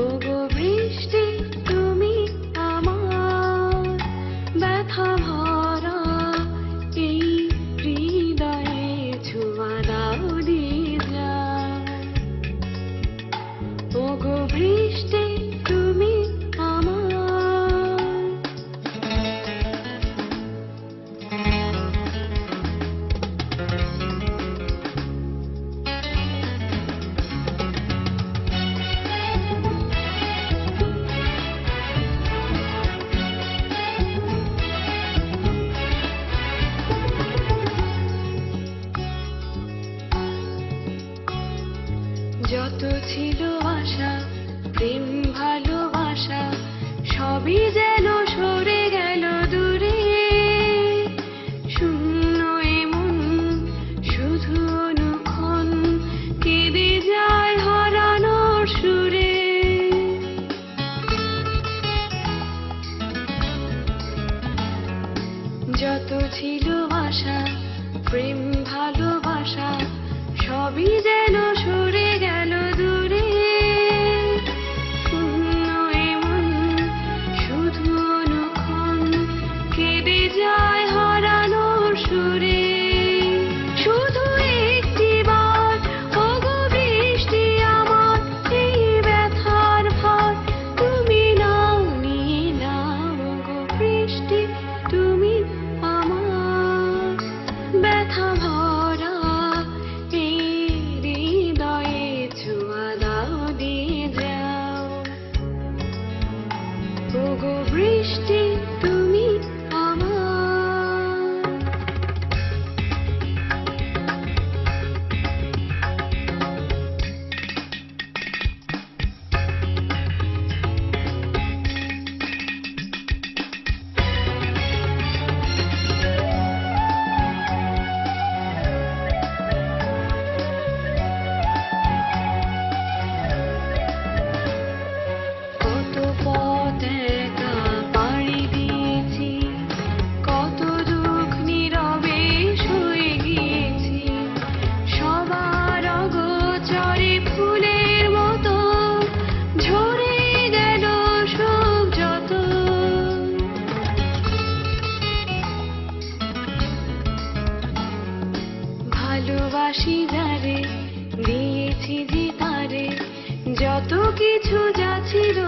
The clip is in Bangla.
ওগো বৃষ্টি তুমি আমার ব্যথা ভরা এই হৃদয়ে ছোঁয়া দাও দিয়ে যাও। ওগো বৃষ্টি তুমি আমার। যত ছিল আশা প্রেম ভালোবাসা সবই যেন সরে গেল দূরে। শূন্য এমন শুধু অনুক্ষণ কেঁদে যায় হারানোর সুরে। যত ছিল আশা প্রেম ভালোবাসা সবই যেন সরে গেল দূরে। শূন্য এমন শুধু অনুক্ষণ কেঁদে যায় হারানোর সুরে। শুধু একটিবার ওগো বৃষ্টি আমার এই ব্যথার ভার তুমি নাও নিয়ে নাও। ওগো বৃষ্টি তুমি আমার ব্যথা ভরা এই হৃদয়ে ছোঁয়া দাও দিয়ে যাও। ওগো বৃষ্টি তুমি আমার। কত পথ একা পাড়ি দিয়েছি, কত দুঃখ নীরবে সয়ে গিয়েছি। সবার অগোচরে ফুলের মতো ঝরে গেল সুখ যত। ভালোবাসি যারে দিয়েছি যে তারে যত কিছু যা ছিল